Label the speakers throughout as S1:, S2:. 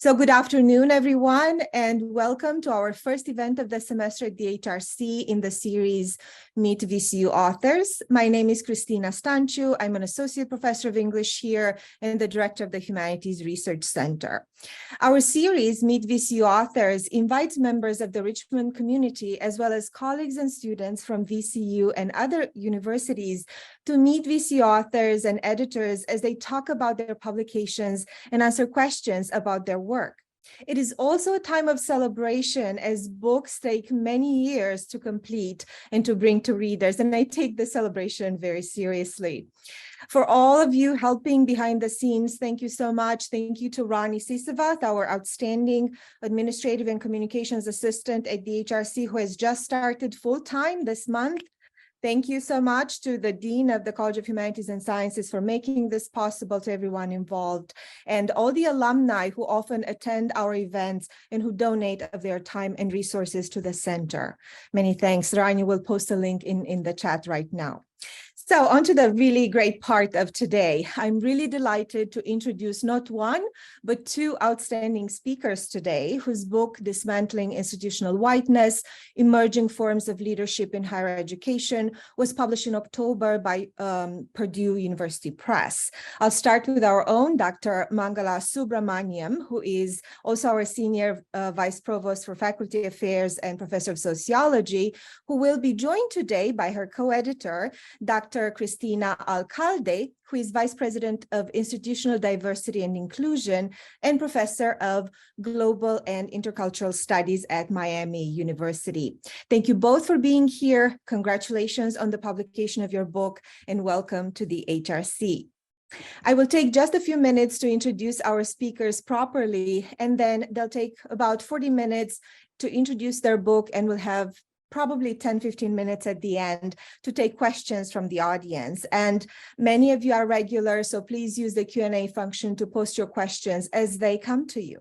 S1: So good afternoon, everyone, and welcome to our first event of the semester at the HRC in the series Meet VCU Authors. My name is Cristina. I'm an associate professor of English here and the director of the Humanities Research Center. Our series, Meet VCU Authors, invites members of the Richmond community, as well as colleagues and students from VCU and other universities, to meet VCU authors and editors as they talk about their publications and answer questions about their work. It is also a time of celebration as books take many years to complete and to bring to readers, and I take the celebration very seriously. For all of you helping behind the scenes, thank you so much. Thank you to Rani Sisavath, our outstanding administrative and communications assistant at the HRC, who has just started full-time this month. Thank you so much to the Dean of the College of Humanities and Sciences for making this possible, to everyone involved, and all the alumni who often attend our events and who donate of their time and resources to the center. Many thanks. Rani will post a link in the chat right now. So on to the really great part of today. I'm really delighted to introduce not one, but two outstanding speakers today, whose book, Dismantling Institutional Whiteness, Emerging Forms of Leadership in Higher Education, was published in October by Purdue University Press. I'll start with our own Dr. Mangala Subramaniam, who is also our Senior Vice Provost for Faculty Affairs and Professor of Sociology, who will be joined today by her co-editor, Dr. Cristina Alcalde, who is Vice President of Institutional Diversity and Inclusion and Professor of Global and Intercultural Studies at Miami University. Thank you both for being here. Congratulations on the publication of your book, and welcome to the HRC. I will take just a few minutes to introduce our speakers properly, and then they'll take about 40 minutes to introduce their book, and we'll have probably 10-15 minutes at the end to take questions from the audience. And many of you are regular, so please use the Q&A function to post your questions as they come to you.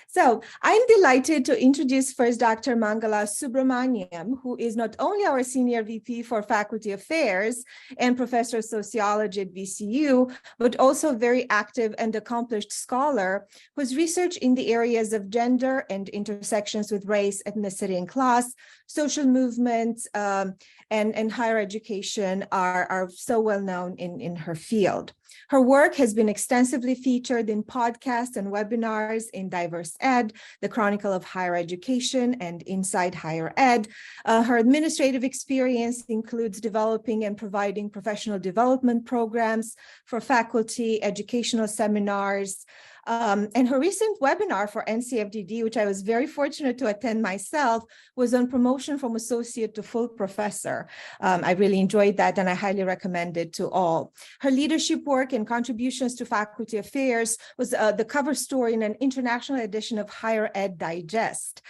S1: So I'm delighted to introduce first Dr. Mangala Subramaniam, who is not only our Senior VP for Faculty Affairs and Professor of Sociology at VCU, but also a very active and accomplished scholar whose research in the areas of gender and intersections with race, ethnicity, and class, social movements, and higher education are so well known in her field. Her work has been extensively featured in podcasts and webinars in Diverse Ed, The Chronicle of Higher Education, and Inside Higher Ed. Her administrative experience includes developing and providing professional development programs for faculty, educational seminars, and her recent webinar for NCFDD, which I was very fortunate to attend myself, was on promotion from associate to full professor. I really enjoyed that, and I highly recommend it to all. Her leadership work and contributions to faculty affairs was the cover story in an international edition of Higher Ed Digest.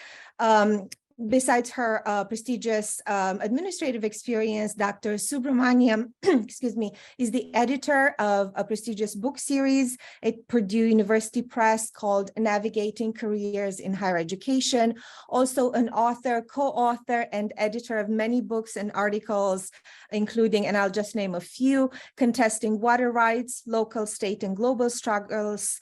S1: Besides her prestigious administrative experience, Dr. Subramaniam, is the editor of a prestigious book series at Purdue University Press called Navigating Careers in Higher Education, also an author, co-author, and editor of many books and articles, including, and I'll just name a few, Contesting Water Rights, Local, State, and Global Struggles,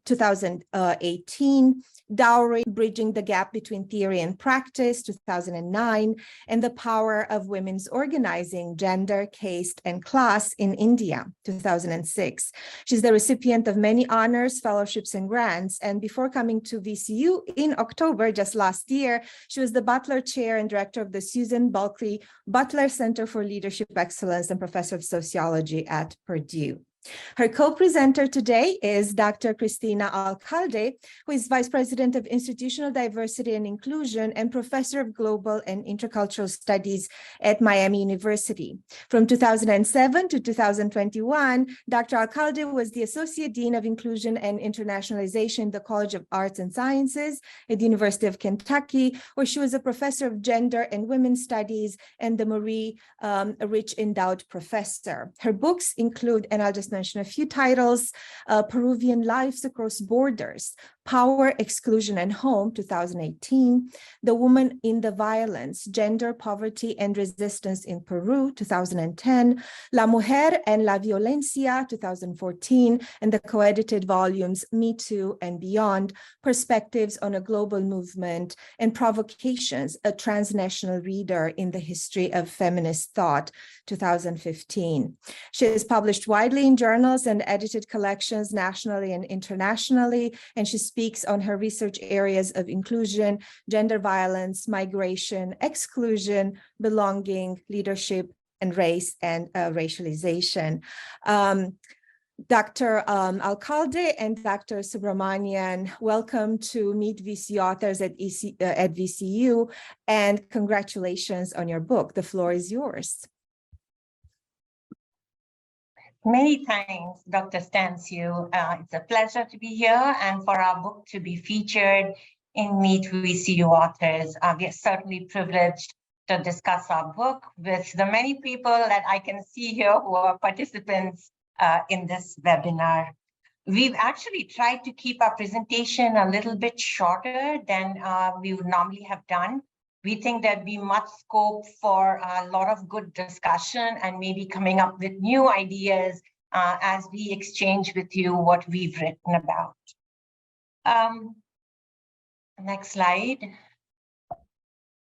S1: 2018, Dowry, Bridging the Gap Between Theory and Practice, 2009, and The Power of Women's Organizing, Gender, Caste, and Class in India, 2006. She's the recipient of many honors, fellowships, and grants, and before coming to VCU in October, just last year, she was the Butler Chair and Director of the Susan Bulkley Butler Center for Leadership Excellence and Professor of Sociology at Purdue. Her co-presenter today is Dr. Cristina Alcalde, who is Vice President of Institutional Diversity and Inclusion and Professor of Global and Intercultural Studies at Miami University. From 2007 to 2021, Dr. Alcalde was the Associate Dean of Inclusion and Internationalization in the College of Arts and Sciences at the University of Kentucky, where she was a Professor of Gender and Women's Studies and the Marie Rich Endowed Professor. Her books include, and I'll just mention a few titles, Peruvian Lives Across Borders, Power, Exclusion, and Home, 2018, The Woman in the Violence, Gender, Poverty, and Resistance in Peru, 2010, La Mujer en la Violencia, 2014, and the co-edited volumes Me Too and Beyond, Perspectives on a Global Movement and Provocations, a Transnational Reader in the History of Feminist Thought, 2015. She is published widely in journals and edited collections nationally and internationally, and she speaks on her research areas of inclusion, gender violence, migration, exclusion, belonging, leadership, and race and racialization. Dr. Alcalde and Dr. Subramaniam, welcome to Meet VCU Authors at VCU, and congratulations on your book. The floor is yours.
S2: Many thanks, Dr. Stanciu. It's a pleasure to be here and for our book to be featured in Meet VCU Authors. We are certainly privileged to discuss our book with the many people that I can see here who are participants in this webinar. We've actually tried to keep our presentation a little bit shorter than we would normally have done. We think there'd be much scope for a lot of good discussion and maybe coming up with new ideas as we exchange with you what we've written about. Next slide.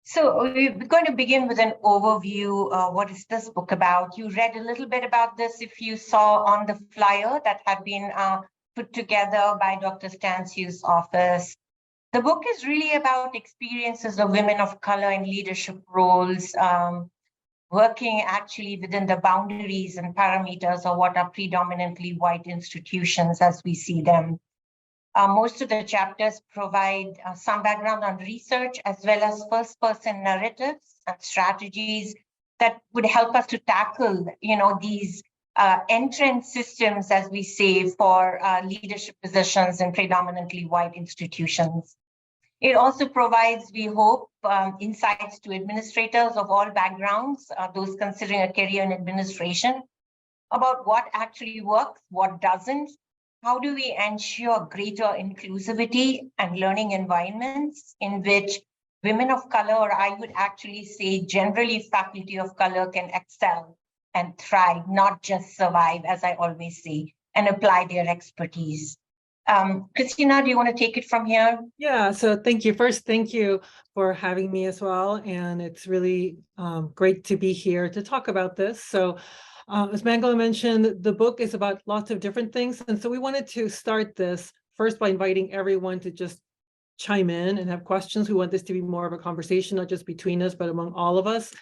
S2: So we're going to begin with an overview. What is this book about? You read a little bit about this if you saw on the flyer that had been put together by Dr. Stanciu's office. The book is really about experiences of women of color in leadership roles, working actually within the boundaries and parameters of what are predominantly white institutions as we see them. Most of the chapters provide some background on research as well as first-person narratives and strategies that would help us to tackle, these entrance systems, as we say, for leadership positions in predominantly white institutions. It also provides, we hope, insights to administrators of all backgrounds, those considering a career in administration, about what actually works, what doesn't. How do we ensure greater inclusivity and learning environments in which women of color, or I would actually say generally faculty of color, can excel and thrive, not just survive, as I always say, and apply their expertise. Cristina, do you want to take it from here?
S3: Yeah, so thank you. First, thank you for having me as well. And it's really great to be here to talk about this. So as Mangala mentioned, the book is about lots of different things. And so we wanted to start this first by inviting everyone to just chime in and have questions. We want this to be more of a conversation, not just between us, but among all of us.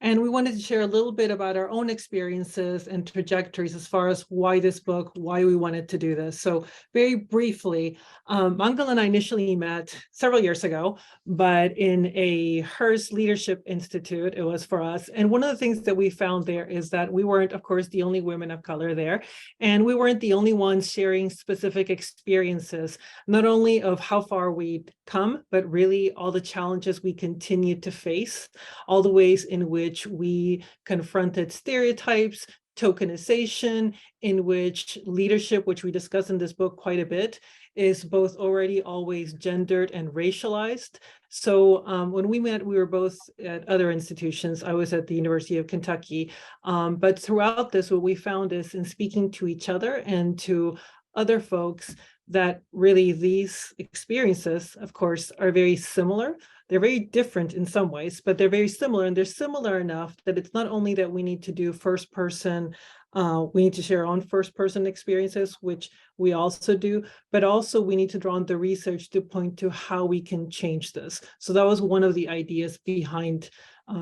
S3: And we wanted to share a little bit about our own experiences and trajectories as far as why this book, why we wanted to do this. So very briefly, Mangala and I initially met several years ago, but in a Hearst Leadership Institute, it was for us. And one of the things that we found there is that we weren't, of course, the only women of color there. And we weren't the only ones sharing specific experiences, not only of how far we'd come, but really all the challenges we continue to face, all the ways in which we confronted stereotypes, tokenization, in which leadership, which we discuss in this book quite a bit, is both already always gendered and racialized. So when we met, we were both at other institutions. I was at the University of Kentucky. But throughout this, what we found is in speaking to each other and to other folks, that really these experiences, of course, are very similar. They're very different in some ways, but they're very similar, and they're similar enough that it's not only that we need to do first person, we need to share our own first person experiences, which we also do, but also we need to draw on the research to point to how we can change this. So that was one of the ideas behind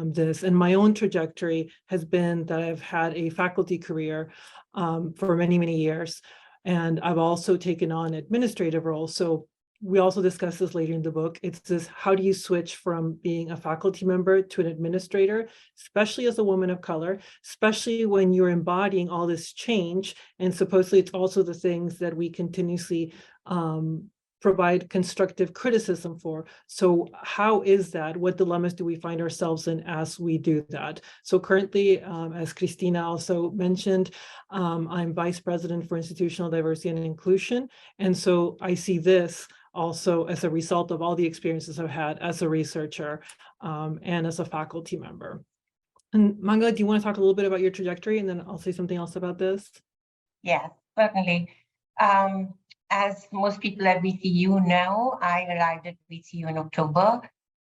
S3: this. And my own trajectory has been that I've had a faculty career for many, many years. And I've also taken on administrative roles. So we also discuss this later in the book. It's this, how do you switch from being a faculty member to an administrator, especially as a woman of color, especially when you're embodying all this change. And supposedly it's also the things that we continuously provide constructive criticism for. So how is that? What dilemmas do we find ourselves in as we do that? So currently, as Cristina also mentioned, I'm Vice President for Institutional Diversity and Inclusion. And so I see this also as a result of all the experiences I've had as a researcher and as a faculty member. And Mangala, do you want to talk a little bit about your trajectory, and then I'll say something else about this?
S2: Yeah, certainly. As most people at VCU know, I arrived at VCU in October.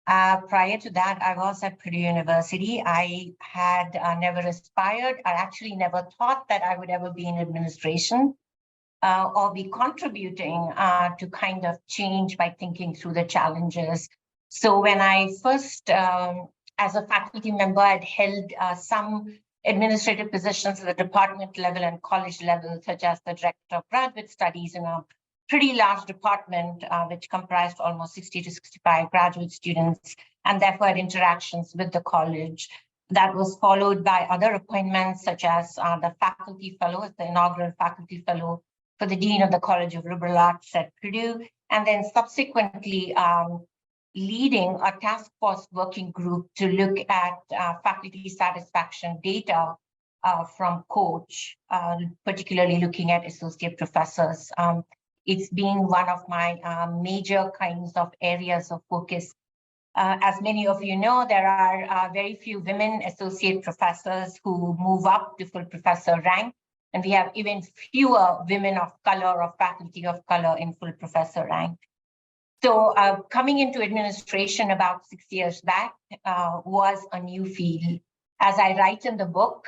S2: Prior to that, I was at Purdue University. I had never aspired, I actually never thought that I would ever be in administration or be contributing to kind of change by thinking through the challenges. So when I first, as a faculty member, I'd held some administrative positions at the department level and college level, such as the director of graduate studies in a pretty large department, which comprised almost 60 to 65 graduate students, and therefore had interactions with the college. That was followed by other appointments, such as the faculty fellow, the inaugural faculty fellow for the Dean of the College of Liberal Arts at Purdue, and then subsequently leading a task force working group to look at faculty satisfaction data from Coach, particularly looking at associate professors. It's been one of my major kinds of areas of focus. As many of you know, there are very few women associate professors who move up to full professor rank, and we have even fewer women of color or faculty of color in full professor rank. So coming into administration about 6 years back was a new field. As I write in the book,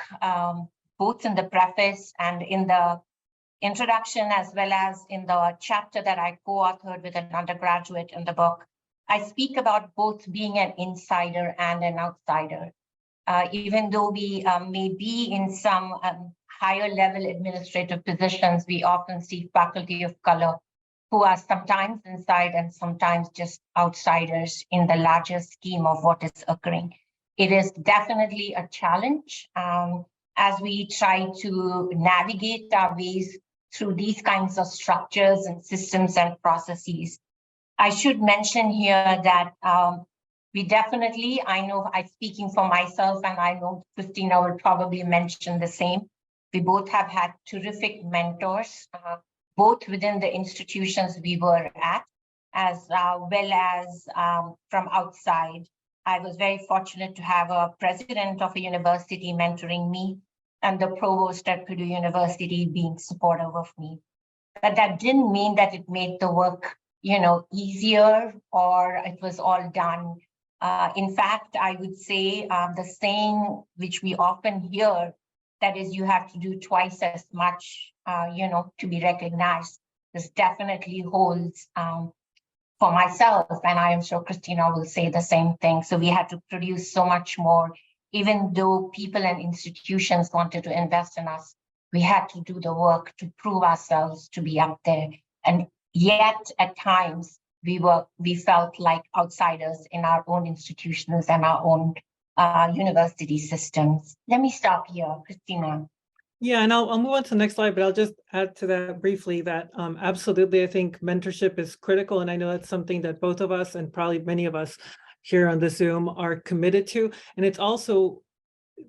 S2: both in the preface and in the introduction, as well as in the chapter that I co-authored with an undergraduate in the book, I speak about both being an insider and an outsider. Even though we may be in some higher level administrative positions, we often see faculty of color who are sometimes inside and sometimes just outsiders in the larger scheme of what is occurring. It is definitely a challenge as we try to navigate our ways through these kinds of structures and systems and processes. I should mention here that we definitely, I know I'm speaking for myself, and I know Cristina will probably mention the same. We both have had terrific mentors, both within the institutions we were at, as well as from outside. I was very fortunate to have a president of a university mentoring me, and the provost at Purdue University being supportive of me. But that didn't mean that it made the work, easier or it was all done. In fact, I would say the saying which we often hear, that is, you have to do twice as much, to be recognized. This definitely holds for myself, and I am sure Cristina will say the same thing. So we had to produce so much more. Even though people and institutions wanted to invest in us, we had to do the work to prove ourselves to be up there. And yet, at times, we felt like outsiders in our own institutions and our own university systems. Let me stop here, Cristina.
S3: Yeah, and I'll move on to the next slide, but I'll just add to that briefly that absolutely, I think mentorship is critical. And I know that's something that both of us and probably many of us here on the Zoom are committed to. And it's also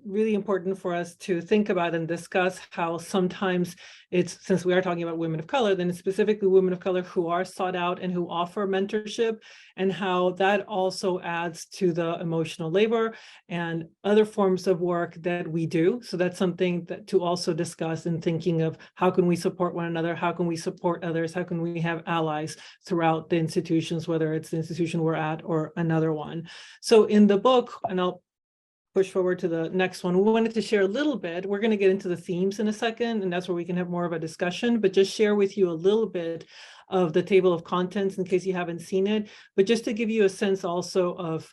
S3: really important for us to think about and discuss how sometimes it's, since we are talking about women of color, then it's specifically women of color who are sought out and who offer mentorship, and how that also adds to the emotional labor and other forms of work that we do. So that's something that to also discuss in thinking of how can we support one another, how can we support others, how can we have allies throughout the institutions, whether it's the institution we're at or another one. So in the book, and I'll push forward to the next one, we wanted to share a little bit. We're going to get into the themes in a second, and that's where we can have more of a discussion, but just share with you a little bit of the table of contents in case you haven't seen it, but just to give you a sense also of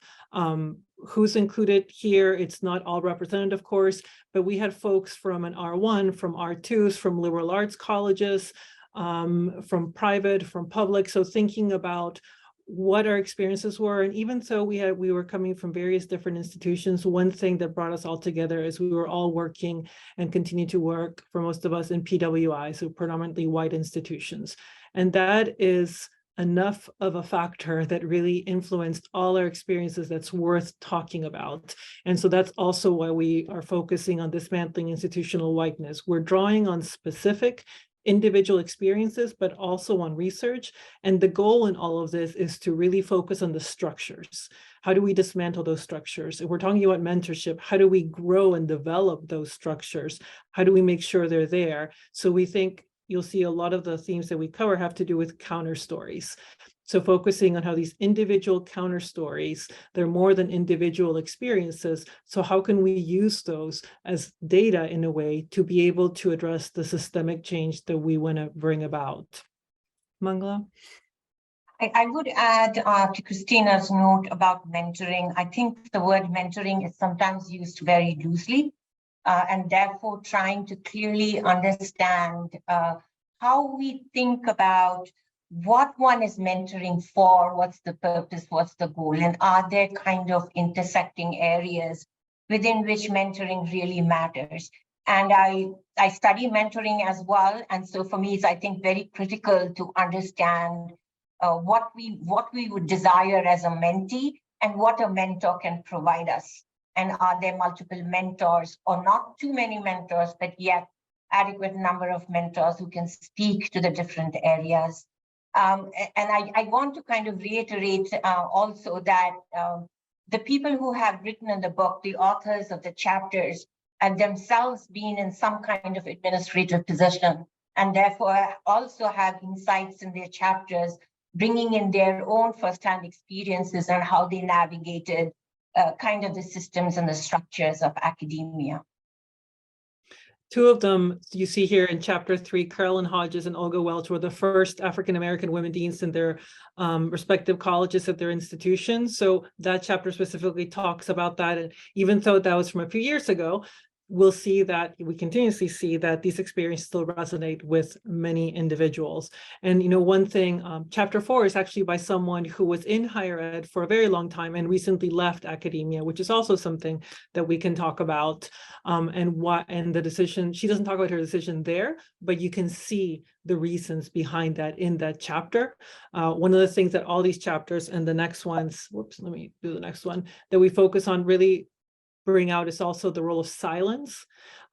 S3: who's included here. It's not all represented, of course, but we had folks from an R1, from R2s, from liberal arts colleges, from private, from public. So thinking about what our experiences were. And even so, we were coming from various different institutions. One thing that brought us all together is we were all working and continue to work, for most of us, in PWI, so predominantly white institutions. And that is enough of a factor that really influenced all our experiences that's worth talking about. And so that's also why we are focusing on dismantling institutional whiteness. We're drawing on specific individual experiences, but also on research. And the goal in all of this is to really focus on the structures. How do we dismantle those structures? If we're talking about mentorship, how do we grow and develop those structures? How do we make sure they're there? So we think you'll see a lot of the themes that we cover have to do with counter stories. So focusing on how these individual counter stories, they're more than individual experiences. So how can we use those as data in a way to be able to address the systemic change that we want to bring about? Mangala?
S2: I would add to Christina's note about mentoring. I think the word mentoring is sometimes used very loosely, and therefore trying to clearly understand how we think about what one is mentoring for, what's the purpose, what's the goal, and are there kind of intersecting areas within which mentoring really matters. And I study mentoring as well, and so for me, it's, I think, very critical to understand what we would desire as a mentee and what a mentor can provide us. And are there multiple mentors or not too many mentors, but yet adequate number of mentors who can speak to the different areas? And I want to kind of reiterate also that the people who have written in the book, the authors of the chapters, have themselves been in some kind of administrative position, and therefore also have insights in their chapters, bringing in their own firsthand experiences and how they navigated kind of the systems and the structures of academia.
S3: Two of them you see here in chapter 3, Carolyn Hodges and Olga Welch were the first African-American women deans in their respective colleges at their institutions. So that chapter specifically talks about that. And even though that was from a few years ago, we'll see that we continuously see that these experiences still resonate with many individuals. And, you know, one thing, chapter 4 is actually by someone who was in higher ed for a very long time and recently left academia, which is also something that we can talk about. And the decision, she doesn't talk about her decision there, but you can see the reasons behind that in that chapter. One of the things that all these chapters and the next ones, whoops, let me do the next one, that we focus on really bring out is also the role of silence.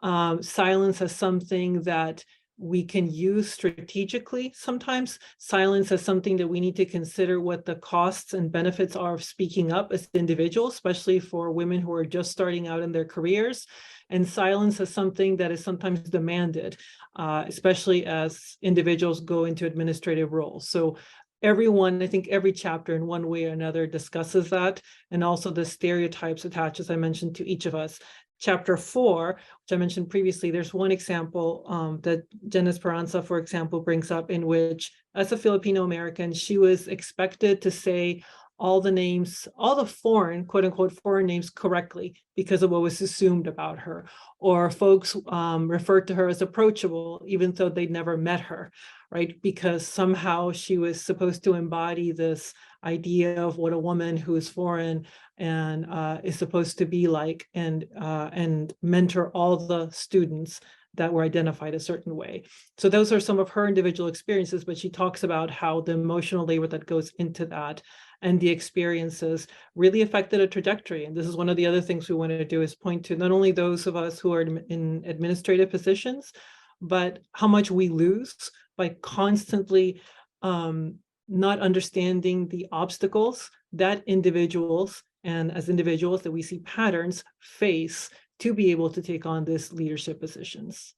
S3: Silence as something that we can use strategically sometimes. Silence as something that we need to consider what the costs and benefits are of speaking up as individuals, especially for women who are just starting out in their careers. And silence as something that is sometimes demanded, especially as individuals go into administrative roles. So everyone, I think every chapter in one way or another discusses that, and also the stereotypes attached, as I mentioned, to each of us. Chapter 4, which I mentioned previously, there's one example that Jen Esperanza, for example, brings up, in which, as a Filipino American, she was expected to say all the names, all the foreign, quote unquote, foreign names correctly because of what was assumed about her. Or folks referred to her as approachable, even though they'd never met her, right? Because somehow she was supposed to embody this idea of what a woman who is foreign and is supposed to be like, and mentor all the students that were identified a certain way. So those are some of her individual experiences, but she talks about how the emotional labor that goes into that and the experiences really affected a trajectory. And this is one of the other things we want to do, is point to not only those of us who are in administrative positions, but how much we lose by constantly not understanding the obstacles that individuals, and as individuals that we see patterns, face to be able to take on these leadership positions.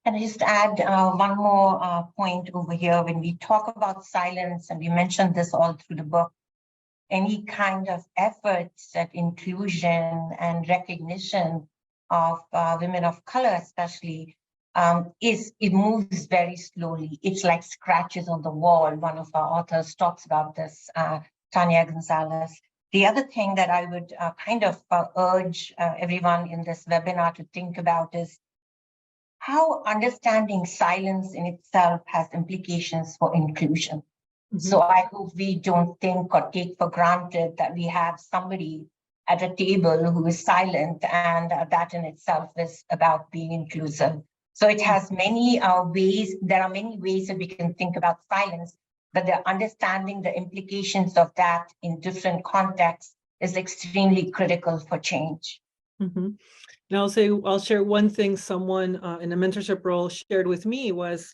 S2: And I just add one more point over here. When we talk about silence, and we mentioned this all through the book, any kind of efforts at inclusion and recognition of women of color, especially, it moves very slowly. It's like scratches on the wall. One of our authors talks about this, Tanya Gonzalez. The other thing that I would kind of urge everyone in this webinar to think about is how understanding silence in itself has implications for inclusion. Mm-hmm. So I hope we don't think or take for granted that we have somebody at a table who is silent, and that in itself is about being inclusive. So it has many ways, there are many ways that we can think about silence, but the understanding the implications of that in different contexts is extremely critical for change.
S3: Mm-hmm. And I'll share one thing someone in a mentorship role shared with me was,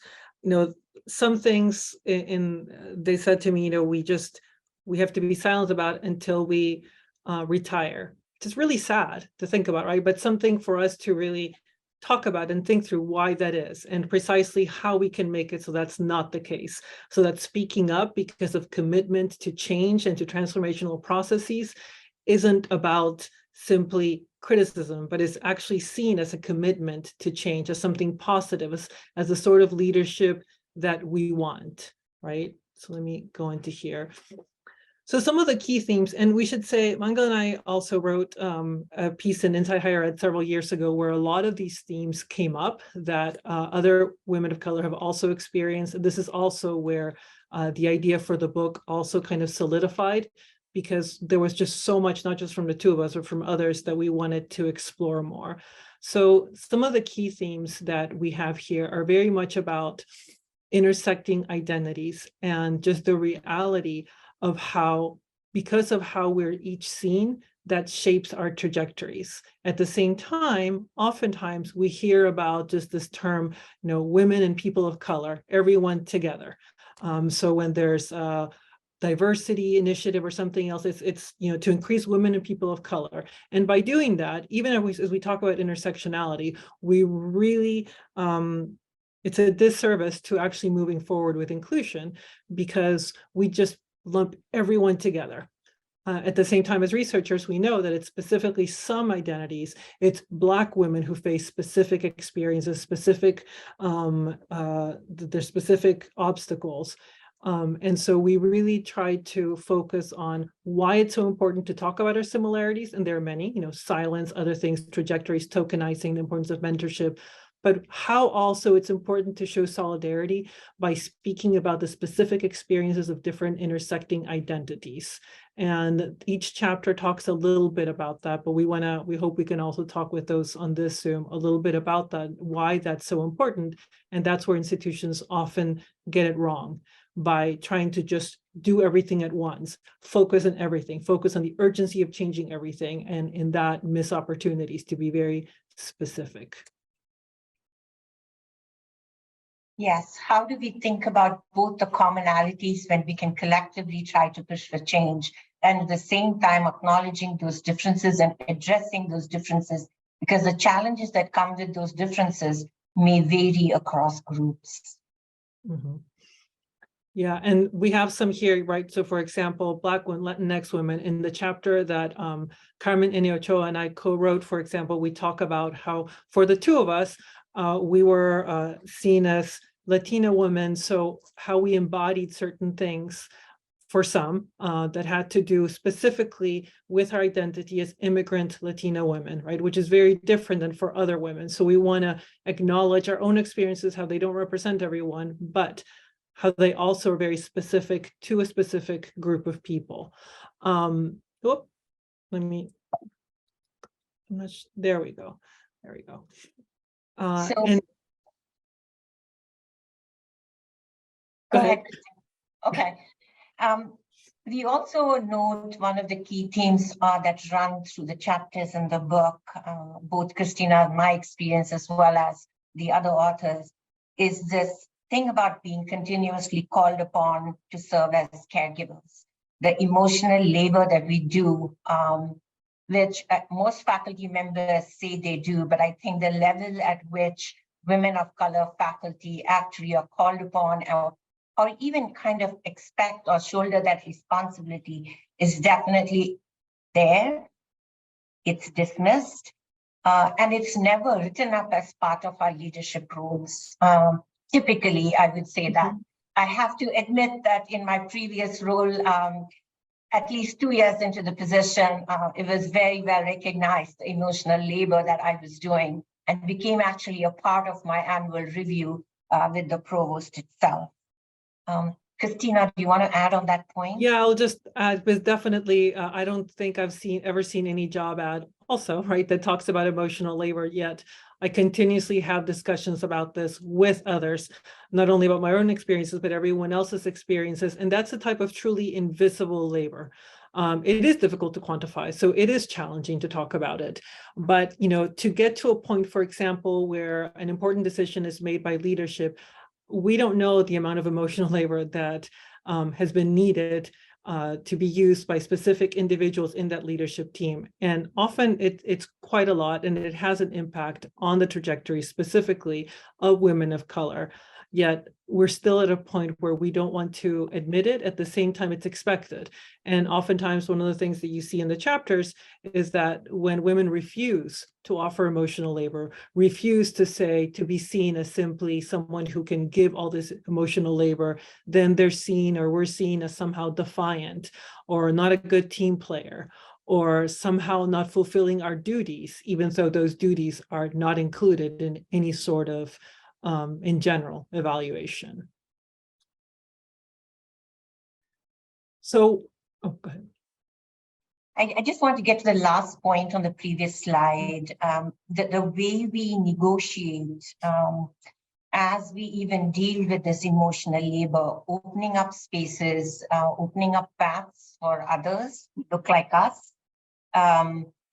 S3: some things they said to me, we have to be silent about until we retire. It's really sad to think about, right? But something for us to really talk about and think through why that is and precisely how we can make it so that's not the case. So that speaking up because of commitment to change and to transformational processes isn't about simply criticism, but is actually seen as a commitment to change, as something positive, as the sort of leadership that we want, right? So let me go into here. So some of the key themes, and we should say, Mangal and I also wrote a piece in Inside Higher Ed several years ago where a lot of these themes came up that other women of color have also experienced. This is also where the idea for the book also kind of solidified, because there was just so much, not just from the two of us, but from others that we wanted to explore more. So some of the key themes that we have here are very much about intersecting identities and just the reality of how, because of how we're each seen, that shapes our trajectories. At the same time, oftentimes we hear about just this term, women and people of color, everyone together. So when there's a diversity initiative or something else, it's to increase women and people of color. And by doing that, even as we talk about intersectionality, we really, it's a disservice to actually moving forward with inclusion, because we just lump everyone together. At the same time, as researchers, we know that it's specifically some identities. It's Black women who face specific experiences, their specific obstacles. And so we really try to focus on why it's so important to talk about our similarities. And there are many, silence, other things, trajectories, tokenizing, the importance of mentorship, but how also it's important to show solidarity by speaking about the specific experiences of different intersecting identities. And each chapter talks a little bit about that, but we hope we can also talk with those on this Zoom a little bit about that, why that's so important. And that's where institutions often get it wrong, by trying to just do everything at once, focus on everything, focus on the urgency of changing everything, and in that miss opportunities to be very specific.
S2: Yes, how do we think about both the commonalities when we can collectively try to push for change, and at the same time acknowledging those differences and addressing those differences, because the challenges that come with those differences may vary across groups.
S3: Mm-hmm. Yeah, and we have some here, right? So for example, Black Latinx women, in the chapter that Carmen Eniochoa and I co-wrote, for example, we talk about how for the two of us, we were seen as Latina women, so how we embodied certain things for some that had to do specifically with our identity as immigrant Latina women, right? Which is very different than for other women. So we want to acknowledge our own experiences, how they don't represent everyone, but how they also are very specific to a specific group of people. There we go. There we go.
S2: Go ahead. Okay. We also note one of the key themes that run through the chapters in the book, both Cristina and my experience as well as the other authors, is this thing about being continuously called upon to serve as caregivers. The emotional labor that we do, which most faculty members say they do, but I think the level at which women of color faculty actually are called upon or even kind of expect or shoulder that responsibility is definitely there. It's dismissed, and it's never written up as part of our leadership roles. Typically, I would say that. I have to admit that in my previous role, at least 2 years into the position, it was very well recognized, the emotional labor that I was doing, and became actually a part of my annual review with the provost itself. Cristina, do you want to add on that point?
S3: Yeah, I'll just add, but definitely, I don't think I've ever seen any job ad also, right, that talks about emotional labor yet. I continuously have discussions about this with others, not only about my own experiences, but everyone else's experiences. And that's a type of truly invisible labor. it is difficult to quantify. So it is challenging to talk about it. But, to get to a point, for example, where an important decision is made by leadership, we don't know the amount of emotional labor that has been needed to be used by specific individuals in that leadership team. And often it's quite a lot, and it has an impact on the trajectory specifically of women of color. Yet we're still at a point where we don't want to admit it. At the same time, it's expected. And oftentimes one of the things that you see in the chapters is that when women refuse to offer emotional labor, refuse to be seen as simply someone who can give all this emotional labor, then they're seen, or we're seen, as somehow defiant or not a good team player, or somehow not fulfilling our duties, even though those duties are not included in any sort of in general evaluation. So, oh, go ahead.
S2: I just want to get to the last point on the previous slide. The way we negotiate as we even deal with this emotional labor, opening up spaces, opening up paths for others who look like us,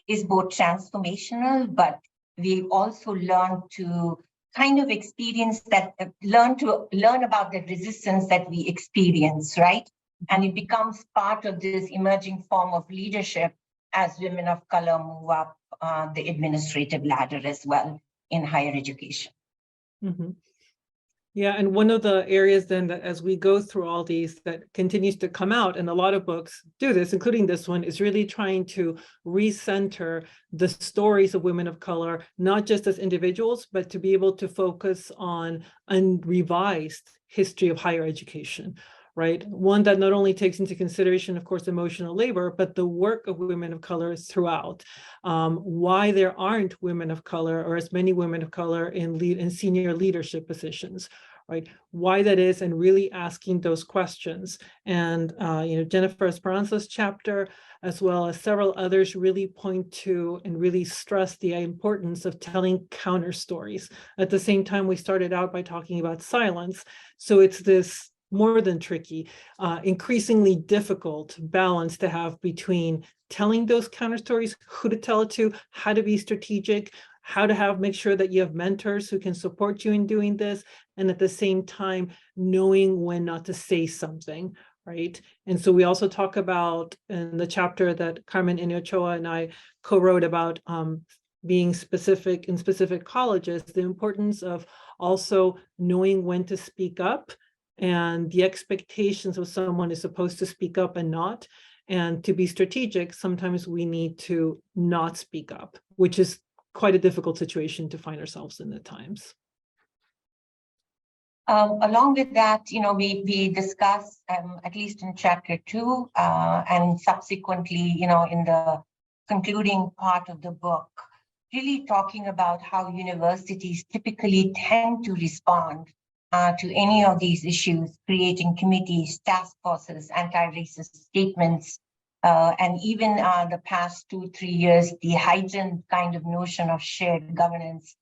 S2: is both transformational, but we also learn to kind of experience that, learn about the resistance that we experience, right? And it becomes part of this emerging form of leadership as women of color move up the administrative ladder as well in higher education.
S3: Mm-hmm. Yeah, and one of the areas then that as we go through all these that continues to come out, and a lot of books do this, including this one, is really trying to recenter the stories of women of color, not just as individuals, but to be able to focus on a revised history of higher education, right? One that not only takes into consideration, of course, emotional labor, but the work of women of color throughout. Why there aren't women of color, or as many women of color in senior leadership positions, right? Why that is, and really asking those questions. And Jennifer Esperanza's chapter, as well as several others, really point to and really stress the importance of telling counter stories. At the same time, we started out by talking about silence. So it's this more than tricky, increasingly difficult balance to have between telling those counter stories, who to tell it to, how to be strategic, how to make sure that you have mentors who can support you in doing this, and at the same time, knowing when not to say something, right? And so we also talk about, in the chapter that Carmen Iniochoa and I co-wrote about being specific in specific colleges, the importance of also knowing when to speak up, and the expectations of someone is supposed to speak up and not. And to be strategic, sometimes we need to not speak up, which is quite a difficult situation to find ourselves in at times.
S2: Along with that, we discuss, at least in chapter 2, and subsequently, in the concluding part of the book, really talking about how universities typically tend to respond to any of these issues, creating committees, task forces, anti-racist statements, and even the past 2-3 years, the heightened kind of notion of shared governance.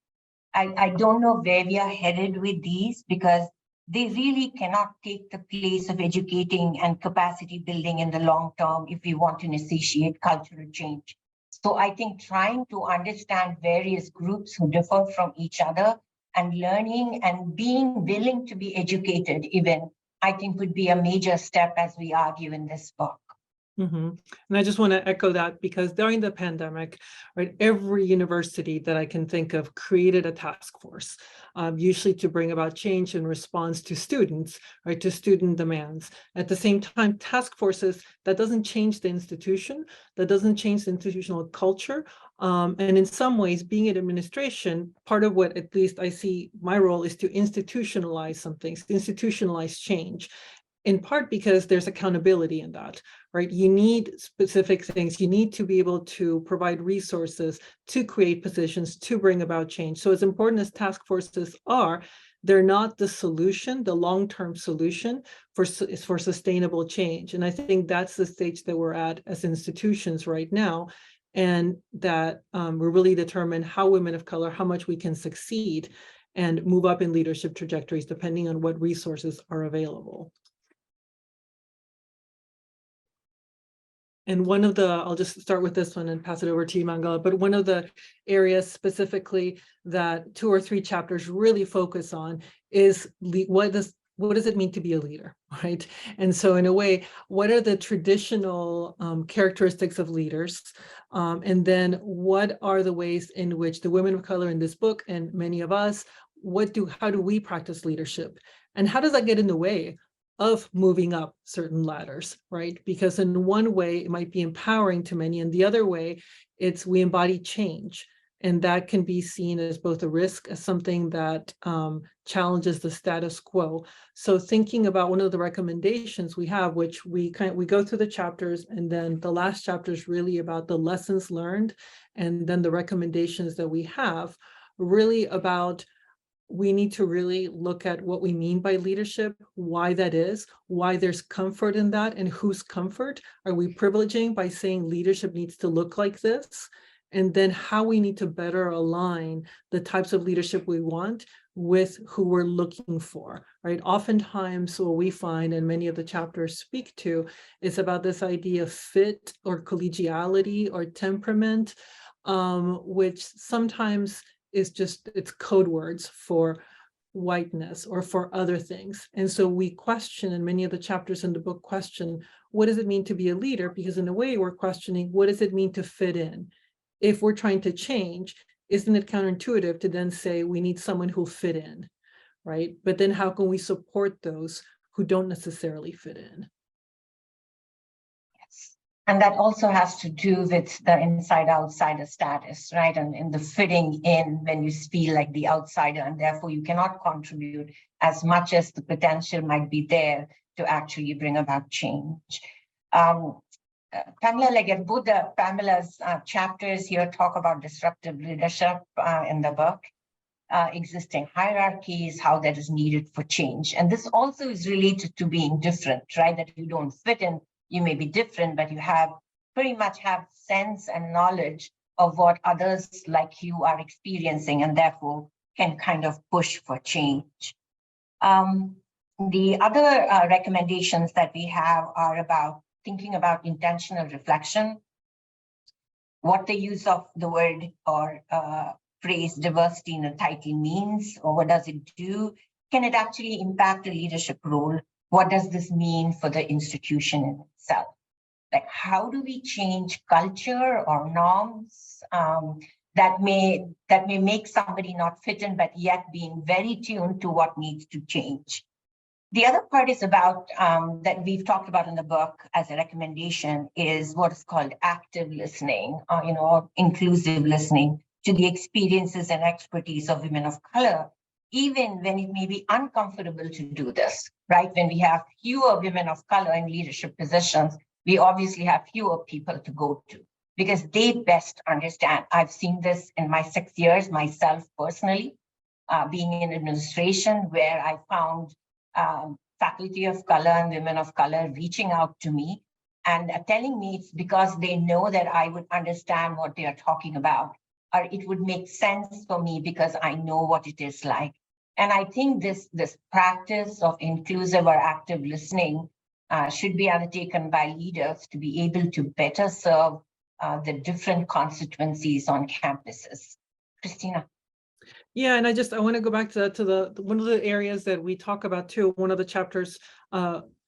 S2: I don't know where we are headed with these, because they really cannot take the place of educating and capacity building in the long term if we want to initiate cultural change. So I think trying to understand various groups who differ from each other and learning and being willing to be educated even, I think would be a major step as we argue in this book.
S3: Mm-hmm. And I just want to echo that, because during the pandemic, right, every university that I can think of created a task force, usually to bring about change in response to students, right, to student demands. At the same time, task forces, that doesn't change the institution, that doesn't change the institutional culture. And in some ways, being in administration, part of what at least I see my role is to institutionalize some things, institutionalize change. In part because there's accountability in that, right? You need specific things. You need to be able to provide resources to create positions, to bring about change. So as important as task forces are, they're not the solution, the long-term solution for sustainable change. And I think that's the stage that we're at as institutions right now. And that we're really determined how women of color, how much we can succeed and move up in leadership trajectories, depending on what resources are available. And one of the, I'll just start with this one and pass it over to you, Mangala, but one of the areas specifically that 2 or 3 chapters really focus on is what does it mean to be a leader, right? And so in a way, what are the traditional characteristics of leaders? And then what are the ways in which the women of color in this book and many of us, how do we practice leadership? And how does that get in the way of moving up certain ladders, right? Because in one way, it might be empowering to many, and the other way, we embody change. And that can be seen as both a risk, as something that challenges the status quo. So thinking about one of the recommendations we have, which we go through the chapters, and then the last chapter is really about the lessons learned, and then the recommendations that we have, really about we need to really look at what we mean by leadership, why that is, why there's comfort in that, and whose comfort are we privileging by saying leadership needs to look like this, and then how we need to better align the types of leadership we want with who we're looking for, right? Oftentimes what we find, and many of the chapters speak to, is about this idea of fit or collegiality or temperament, which sometimes is just, it's code words for whiteness or for other things. And so we question, and many of the chapters in the book question, what does it mean to be a leader? Because in a way we're questioning, what does it mean to fit in? If we're trying to change, isn't it counterintuitive to then say we need someone who'll fit in, right? But then how can we support those who don't necessarily fit in?
S2: And that also has to do with the insider-outsider status, right? And in the fitting in when you feel like the outsider, and therefore you cannot contribute as much as the potential might be there to actually bring about change. Pamela, like both Pamela's chapters here talk about disruptive leadership in the book, existing hierarchies, how that is needed for change. And this also is related to being different, right? That you don't fit in. You may be different, but you pretty much have sense and knowledge of what others like you are experiencing, and therefore can kind of push for change. The other recommendations that we have are about thinking about intentional reflection, what the use of the word or phrase diversity in a title means, or what does it do? Can it actually impact a leadership role? What does this mean for the institution in itself? Like, how do we change culture or norms that may make somebody not fit in, but yet being very tuned to what needs to change? The other part is about that we've talked about in the book as a recommendation is what is called active listening, or inclusive listening to the experiences and expertise of women of color, even when it may be uncomfortable to do this, right? When we have fewer women of color in leadership positions, we obviously have fewer people to go to because they best understand. I've seen this in my 6 years myself personally, being in administration, where I found faculty of color and women of color reaching out to me and telling me it's because they know that I would understand what they are talking about, or it would make sense for me because I know what it is like. And I think this practice of inclusive or active listening should be undertaken by leaders to be able to better serve the different constituencies on campuses. Cristina.
S3: Yeah, and I want to go back to the one of the areas that we talk about too. One of the chapters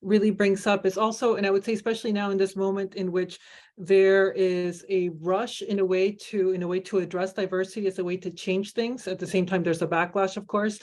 S3: really brings up is also, and I would say especially now in this moment in which there is a rush in a way to address diversity as a way to change things. At the same time, there's a backlash, of course,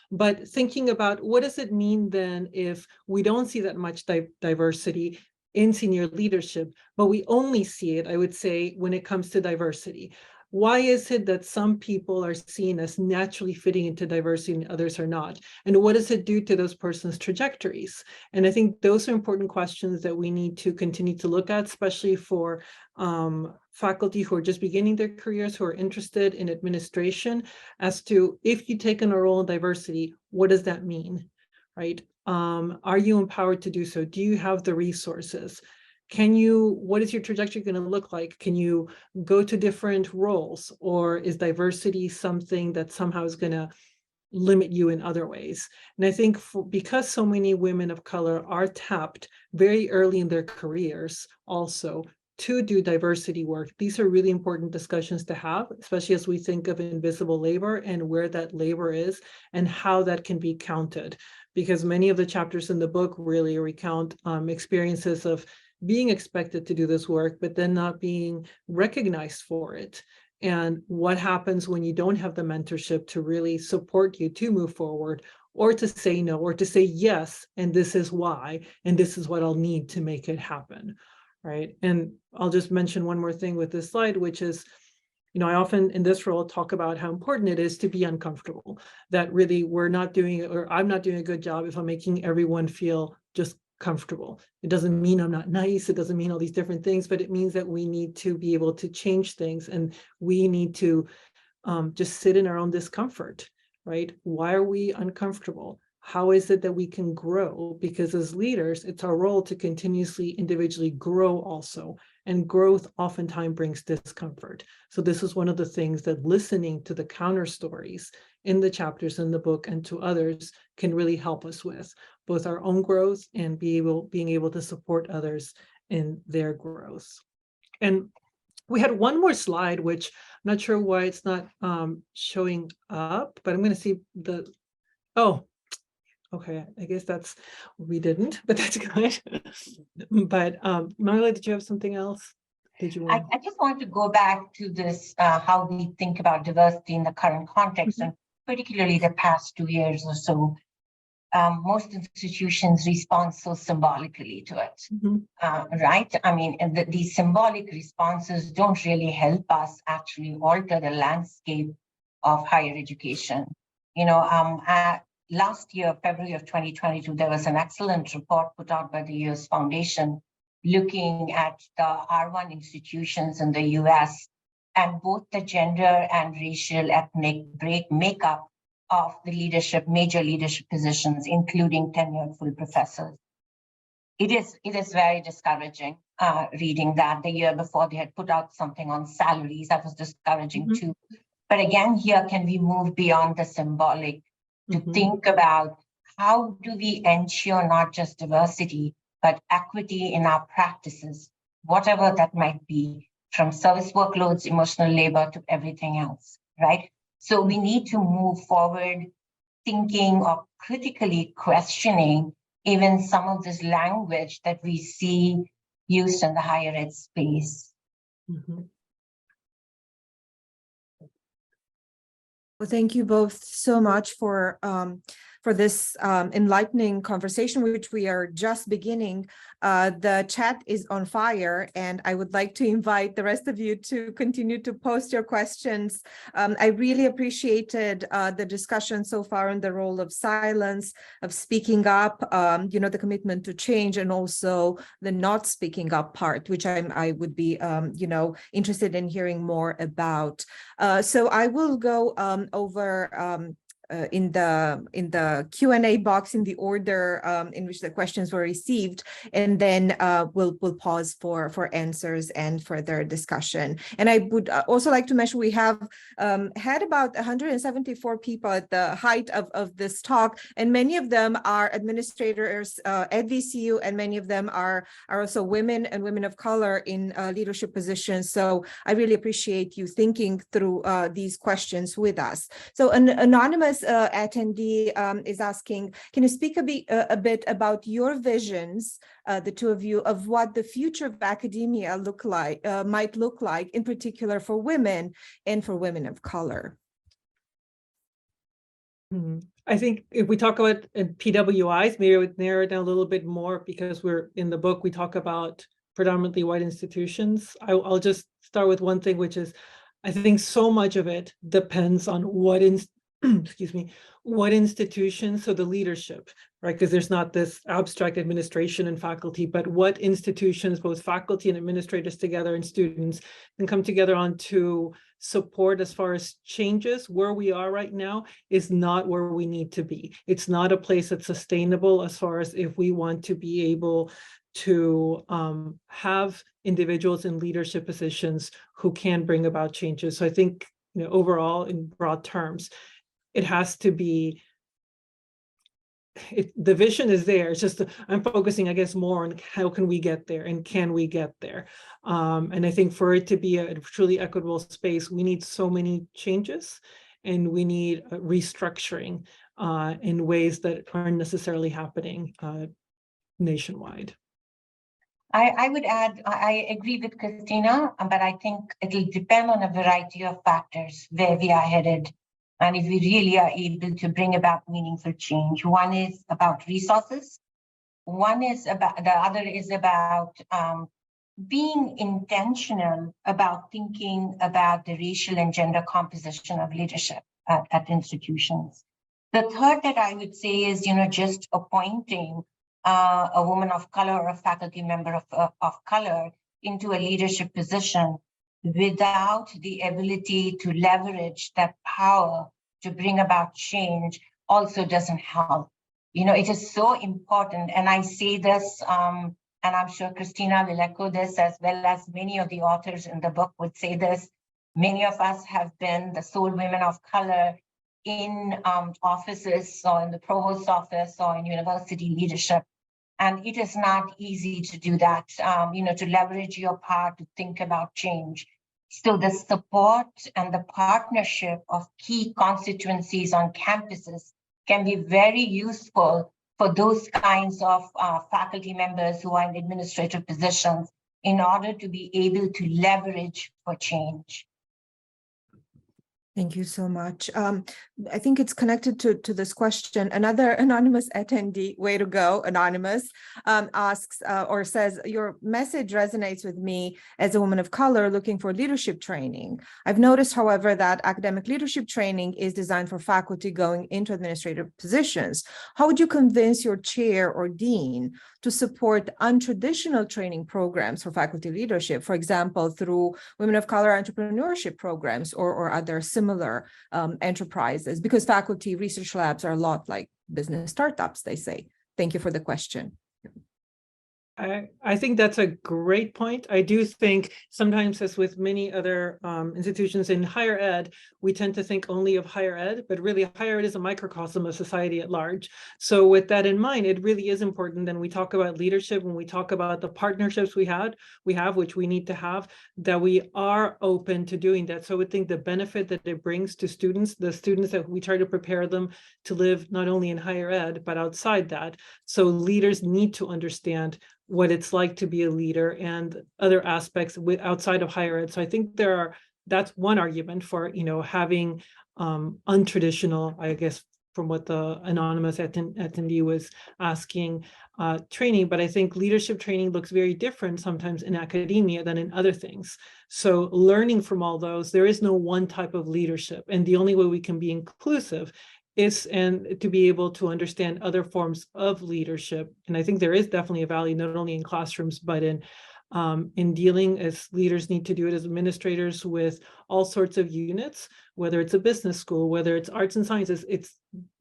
S3: but thinking about what does it mean then if we don't see that much diversity in senior leadership, but we only see it, I would say, when it comes to diversity. Why is it that some people are seen as naturally fitting into diversity and others are not? And what does it do to those persons' trajectories? And I think those are important questions that we need to continue to look at, especially for faculty who are just beginning their careers, who are interested in administration, as to if you take on a role in diversity, what does that mean, right? Are you empowered to do so? Do you have the resources? What is your trajectory going to look like? Can you go to different roles, or is diversity something that somehow is going to limit you in other ways? And I think because so many women of color are tapped very early in their careers also to do diversity work. These are really important discussions to have, especially as we think of invisible labor and where that labor is and how that can be counted. Because many of the chapters in the book really recount experiences of being expected to do this work, but then not being recognized for it. And what happens when you don't have the mentorship to really support you to move forward, or to say no, or to say yes, and this is why, and this is what I'll need to make it happen, right? And I'll just mention one more thing with this slide, which is, I often in this role talk about how important it is to be uncomfortable, that really we're not doing, or I'm not doing a good job if I'm making everyone feel just comfortable. It doesn't mean I'm not nice. It doesn't mean all these different things, but it means that we need to be able to change things, and we need to just sit in our own discomfort, right? Why are we uncomfortable? How is it that we can grow? Because as leaders, it's our role to continuously individually grow also. And growth oftentimes brings discomfort. So this is one of the things that listening to the counter stories in the chapters in the book and to others can really help us with, both our own growth and being able to support others in their growth. And we had one more slide, which I'm not sure why it's not showing up, but I'm going to see okay, I guess we didn't, but that's good. But Marla, did you have something else? Did you want?
S2: I just want to go back to this, how we think about diversity in the current context, and particularly the past 2 years or so. Most institutions respond so symbolically to it, right? I mean, these symbolic responses don't really help us actually alter the landscape of higher education. Last year, February of 2022, there was an excellent report put out by the US Foundation looking at the R1 institutions in the US and both the gender and racial ethnic makeup of the major leadership positions, including tenured full professors. It is very discouraging reading that. The year before, they had put out something on salaries that was discouraging too. But again, here, can we move beyond the symbolic to think about how do we ensure not just diversity, but equity in our practices, whatever that might be, from service workloads, emotional labor, to everything else, right? So we need to move forward thinking or critically questioning even some of this language that we see used in the higher ed space.
S1: Well, thank you both so much for this enlightening conversation, which we are just beginning. The chat is on fire, and I would like to invite the rest of you to continue to post your questions. I really appreciated the discussion so far on the role of silence, of speaking up, the commitment to change, and also the not speaking up part, which I would be, interested in hearing more about. So I will go over in the Q&A box in the order in which the questions were received, and then we'll pause for answers and further discussion. And I would also like to mention we have had about 174 people at the height of this talk, and many of them are administrators at VCU, and many of them are also women and women of color in leadership positions. So I really appreciate you thinking through these questions with us. So an anonymous attendee is asking, can you speak a bit about your visions, the two of you, of what the future of academia might look like, in particular for women and for women of color?
S3: I think if we talk about PWIs, maybe I would narrow it down a little bit more, because we're in the book, we talk about predominantly white institutions. I'll just start with one thing, which is, I think so much of it depends on what what institutions, so the leadership, right? Because there's not this abstract administration and faculty, but what institutions, both faculty and administrators together and students, can come together on to support as far as changes. Where we are right now is not where we need to be. It's not a place that's sustainable as far as if we want to be able to have individuals in leadership positions who can bring about changes. So I think, overall, in broad terms, it has to be the vision is there. It's just I'm focusing, I guess, more on how can we get there and can we get there. And I think for it to be a truly equitable space, we need so many changes, and we need restructuring in ways that aren't necessarily happening nationwide.
S2: I would add, I agree with Cristina, but I think it'll depend on a variety of factors where we are headed, and if we really are able to bring about meaningful change. One is about resources. The other is about being intentional about thinking about the racial and gender composition of leadership at institutions. The third that I would say is, just appointing a woman of color or a faculty member of color into a leadership position without the ability to leverage that power to bring about change also doesn't help. It is so important, and I say this, and I'm sure Cristina will echo this, as well as many of the authors in the book would say this. Many of us have been the sole women of color in offices, or in the provost's office, or in university leadership. And it is not easy to do that, to leverage your power to think about change. So the support and the partnership of key constituencies on campuses can be very useful for those kinds of faculty members who are in administrative positions in order to be able to leverage for change.
S1: Thank you so much. I think it's connected to this question. Another anonymous attendee, way to go, anonymous, asks or says, your message resonates with me as a woman of color looking for leadership training. I've noticed, however, that academic leadership training is designed for faculty going into administrative positions. How would you convince your chair or dean to support untraditional training programs for faculty leadership, for example, through women of color entrepreneurship programs or other similar enterprises? Because faculty research labs are a lot like business startups, they say. Thank you for the question.
S3: I think that's a great point. I do think sometimes, as with many other institutions in higher ed, we tend to think only of higher ed, but really higher ed is a microcosm of society at large. So with that in mind, it really is important that we talk about leadership, when we talk about the partnerships we have, which we need to have, that we are open to doing that. So I would think the benefit that it brings to students, the students that we try to prepare them to live not only in higher ed, but outside that. So leaders need to understand what it's like to be a leader and other aspects outside of higher ed. So I think that's one argument for, having untraditional, I guess, from what the anonymous attendee was asking, training. But I think leadership training looks very different sometimes in academia than in other things. So learning from all those, there is no one type of leadership. And the only way we can be inclusive and to be able to understand other forms of leadership. And I think there is definitely a value, not only in classrooms, but in dealing, as leaders need to do it as administrators, with all sorts of units, whether it's a business school, whether it's arts and sciences, it's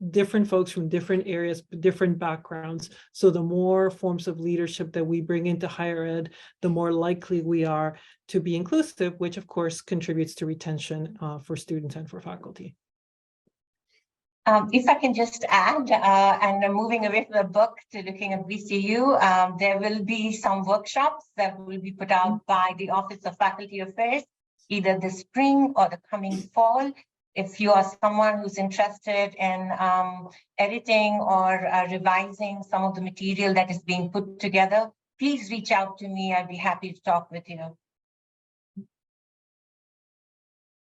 S3: different folks from different areas, different backgrounds. So the more forms of leadership that we bring into higher ed, the more likely we are to be inclusive, which of course contributes to retention for students and for faculty.
S2: If I can just add, and moving away from the book to looking at VCU, there will be some workshops that will be put out by the Office of Faculty Affairs, either this spring or the coming fall. If you are someone who's interested in editing or revising some of the material that is being put together, please reach out to me. I'd be happy to talk with you.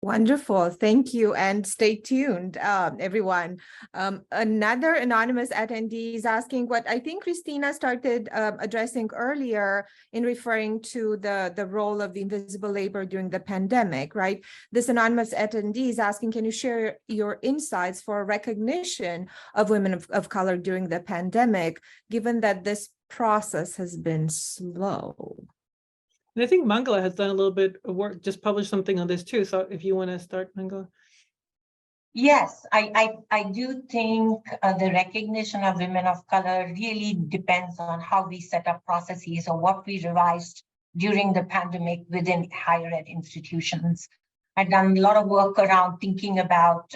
S1: Wonderful. Thank you. And stay tuned, everyone. Another anonymous attendee is asking what I think Cristina started addressing earlier in referring to the role of the invisible labor during the pandemic, right? This anonymous attendee is asking, can you share your insights for recognition of women of color during the pandemic, given that this process has been slow?
S3: And I think Mangala has done a little bit of work, just published something on this too. So if you want to start, Mangala.
S2: Yes, I do think the recognition of women of color really depends on how we set up processes or what we revised during the pandemic within higher ed institutions. I've done a lot of work around thinking about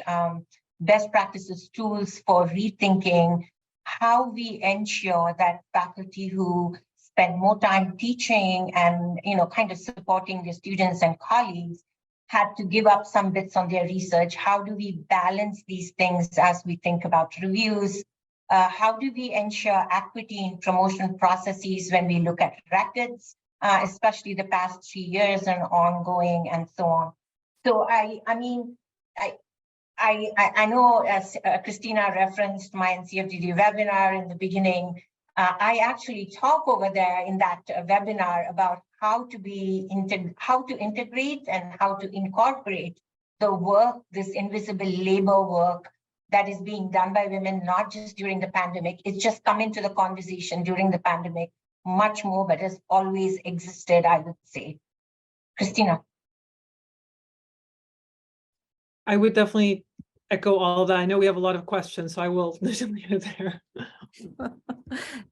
S2: best practices tools for rethinking how we ensure that faculty who spend more time teaching and kind of supporting their students and colleagues had to give up some bits on their research. How do we balance these things as we think about reviews? How do we ensure equity in promotion processes when we look at records, especially the past 3 years and ongoing and so on? So I know, as Cristina referenced my NCFDD webinar in the beginning, I actually talk over there in that webinar about how to integrate and how to incorporate the work, this invisible labor work that is being done by women, not just during the pandemic. It's just come into the conversation during the pandemic much more, but has always existed, I would say. Cristina.
S3: I would definitely echo all of that. I know we have a lot of questions, so I will leave it there.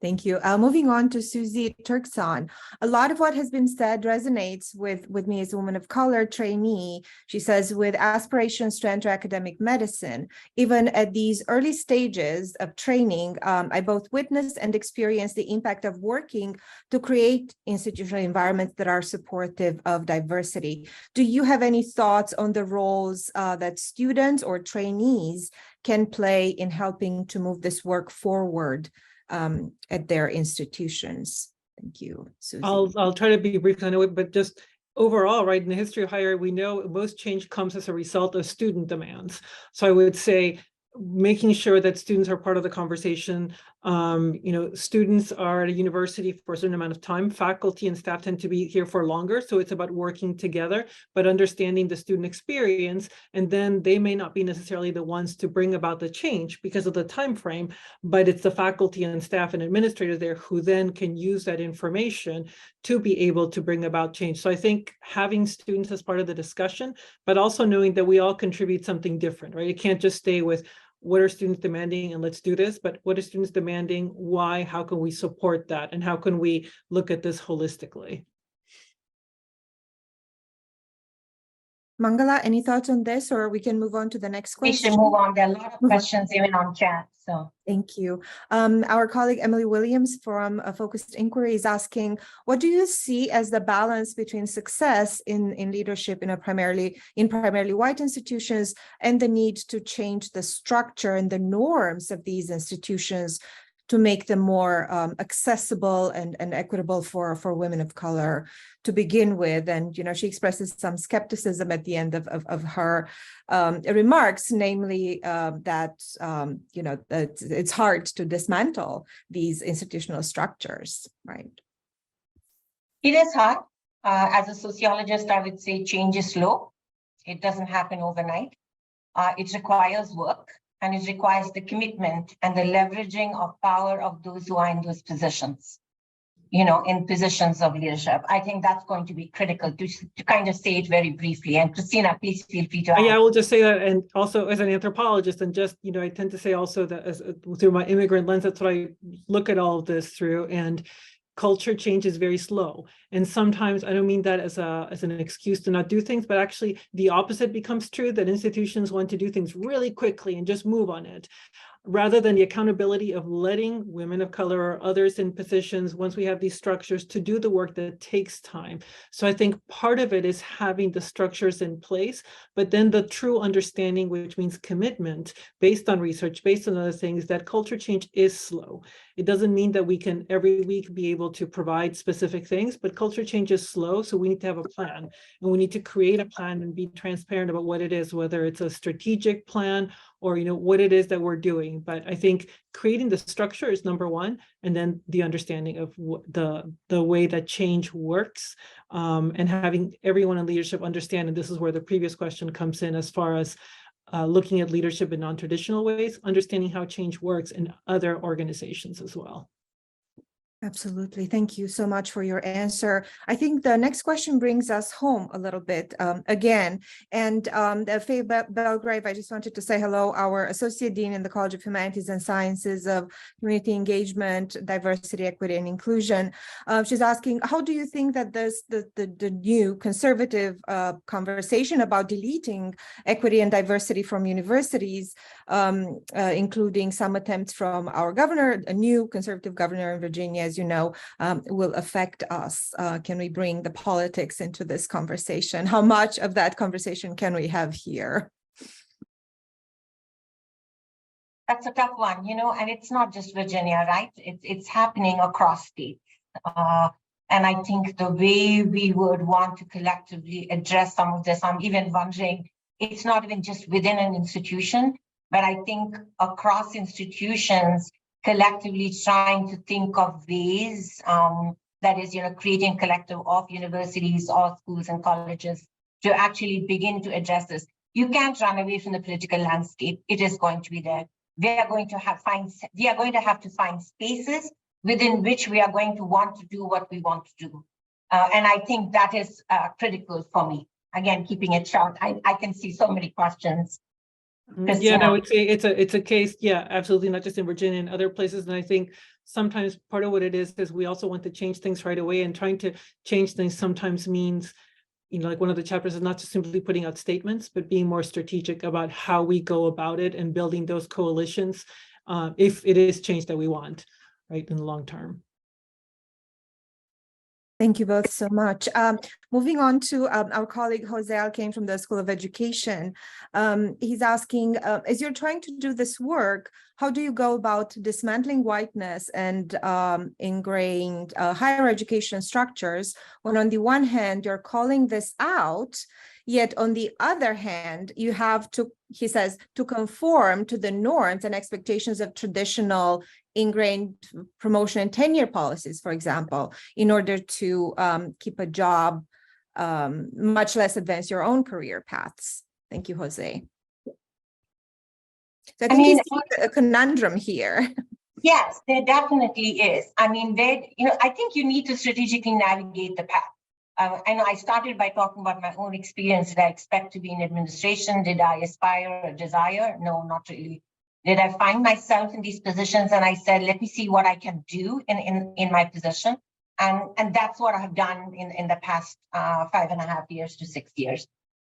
S1: Thank you. Moving on to Susie Turkson. A lot of what has been said resonates with me as a woman of color trainee. She says, with aspirations to enter academic medicine, even at these early stages of training, I both witnessed and experienced the impact of working to create institutional environments that are supportive of diversity. Do you have any thoughts on the roles that students or trainees can play in helping to move this work forward at their institutions? Thank you, Susie.
S3: I'll try to be brief, I know, but just overall, right, in the history of higher, we know most change comes as a result of student demands. So I would say making sure that students are part of the conversation. Students are at a university for a certain amount of time. Faculty and staff tend to be here for longer. So it's about working together, but understanding the student experience. And then they may not be necessarily the ones to bring about the change because of the time frame, but it's the faculty and staff and administrators there who then can use that information to be able to bring about change. So I think having students as part of the discussion, but also knowing that we all contribute something different, right? It can't just stay with what are students demanding and let's do this, but what are students demanding? Why? How can we support that? And how can we look at this holistically?
S1: Mangala, any thoughts on this, or we can move on to the next question?
S2: We should move on. There are a lot of questions even on chat. So
S1: thank you. Our colleague Emily Williams from Focused Inquiry is asking, what do you see as the balance between success in leadership in primarily white institutions and the need to change the structure and the norms of these institutions to make them more accessible and equitable for women of color to begin with? And, she expresses some skepticism at the end of her remarks, namely that, that it's hard to dismantle these institutional structures, right?
S2: It is hard. As a sociologist, I would say change is slow. It doesn't happen overnight. It requires work. And it requires the commitment and the leveraging of power of those who are in those positions, in positions of leadership. I think that's going to be critical to kind of say it very briefly. And Cristina, please feel free to add.
S3: Yeah, I will just say that, and also as an anthropologist, and just, I tend to say also that through my immigrant lens, that's what I look at all of this through. And culture change is very slow. And sometimes I don't mean that as an excuse to not do things, but actually the opposite becomes true, that institutions want to do things really quickly and just move on it, rather than the accountability of letting women of color or others in positions, once we have these structures, to do the work that takes time. So I think part of it is having the structures in place, but then the true understanding, which means commitment based on research, based on other things, that culture change is slow. It doesn't mean that we can every week be able to provide specific things, but culture change is slow. So we need to have a plan, and we need to create a plan and be transparent about what it is, whether it's a strategic plan or what it is that we're doing. But I think creating the structure is number one, and then the understanding of the way that change works, and having everyone in leadership understand. And this is where the previous question comes in, as far as looking at leadership in non-traditional ways, understanding how change works in other organizations as well.
S1: Absolutely. Thank you so much for your answer. I think the next question brings us home a little bit again. And Faye Belgrave, I just wanted to say hello, our Associate Dean in the College of Humanities and Sciences of Community Engagement, Diversity, Equity, and Inclusion. She's asking, how do you think that the new conservative conversation about deleting equity and diversity from universities, including some attempts from our governor, a new conservative governor in Virginia, as you know, will affect us? Can we bring the politics into this conversation? How much of that conversation can we have here?
S2: That's a tough one, and it's not just Virginia, right? It's happening across states. And I think the way we would want to collectively address some of this, I'm even wondering, it's not even just within an institution, but I think across institutions, collectively trying to think of ways, that is, creating a collective of universities or schools and colleges to actually begin to address this. You can't run away from the political landscape. It is going to be there. We are going to have to find spaces within which we are going to want to do what we want to do. And I think that is critical for me. Again, keeping it short, I can see so many questions.
S3: Cristina. Yeah, no, it's a case, yeah, absolutely, not just in Virginia and other places. And I think sometimes part of what it is we also want to change things right away, and trying to change things sometimes means, like one of the chapters is not just simply putting out statements, but being more strategic about how we go about it and building those coalitions, if it is change that we want, right, in the long term.
S1: Thank you both so much. Moving on to our colleague Jose Alcalde from the School of Education. He's asking, as you're trying to do this work, how do you go about dismantling whiteness and ingrained higher education structures when on the one hand, you're calling this out, yet on the other hand, you have to, he says, to conform to the norms and expectations of traditional ingrained promotion and tenure policies, for example, in order to keep a job, much less advance your own career paths. Thank you, Jose. So I think he's a conundrum here.
S2: Yes, there definitely is. I mean, I think you need to strategically navigate the path. And I started by talking about my own experience. Did I expect to be in administration? Did I aspire or desire? No, not really. Did I find myself in these positions and I said, let me see what I can do in my position? And that's what I've done in the past 5.5 years to 6 years.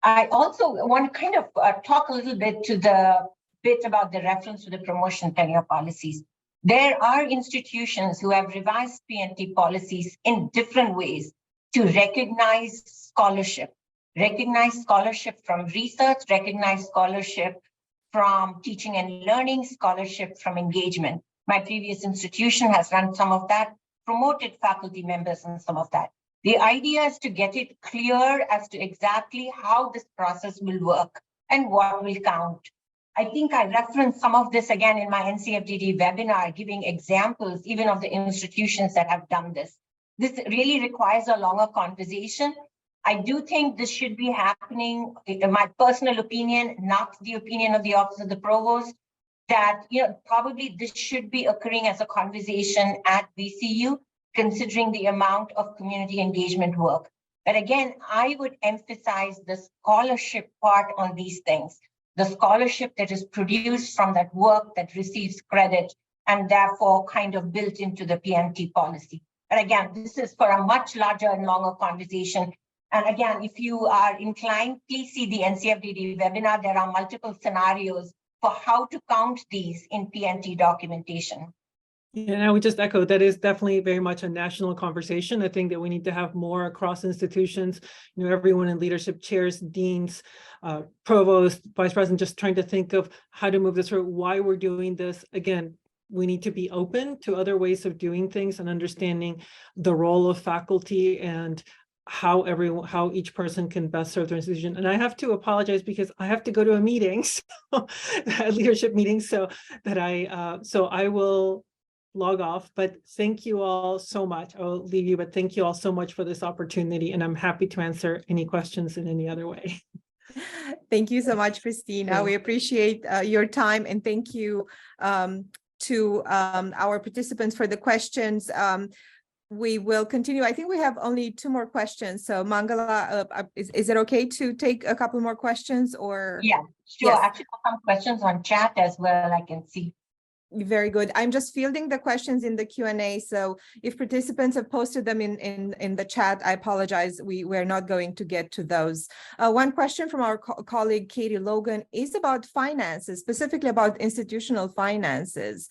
S2: I also want to kind of talk a little bit about the reference to the promotion tenure policies. There are institutions who have revised PNT policies in different ways to recognize scholarship from research, recognize scholarship from teaching and learning, scholarship from engagement. My previous institution has run some of that, promoted faculty members in some of that. The idea is to get it clear as to exactly how this process will work and what will count. I think I referenced some of this again in my NCFDD webinar, giving examples even of the institutions that have done this. This really requires a longer conversation. I do think this should be happening, in my personal opinion, not the opinion of the Office of the Provost, that probably this should be occurring as a conversation at VCU, considering the amount of community engagement work. But again, I would emphasize the scholarship part on these things, the scholarship that is produced from that work that receives credit and therefore kind of built into the PMT policy. But again, this is for a much larger and longer conversation. And again, if you are inclined, please see the NCFDD webinar. There are multiple scenarios for how to count these in PNT documentation.
S3: Yeah, and I would just echo that is definitely very much a national conversation. I think that we need to have more across institutions, everyone in leadership, chairs, deans, provost, vice president, just trying to think of how to move this through, why we're doing this. Again, we need to be open to other ways of doing things and understanding the role of faculty and how each person can best serve their institution. And I have to apologize because I have to go to a meeting, so a leadership meeting, so that I will log off. But thank you all so much. I'll leave you, but thank you all so much for this opportunity, and I'm happy to answer any questions in any other way. Thank you so much, Cristina. We appreciate your time, and thank you
S1: to our participants for the questions. We will continue. I think we have only 2 more questions. So Mangala, is it okay to take a couple more questions or?
S2: Yeah, sure.
S1: Yes.
S2: Actually, some questions on chat as well, I can see.
S1: Very good. I'm just fielding the questions in the Q&A. So if participants have posted them in the chat, I apologize. We're not going to get to those. One question from our colleague, Katie Logan, is about finances, specifically about institutional finances.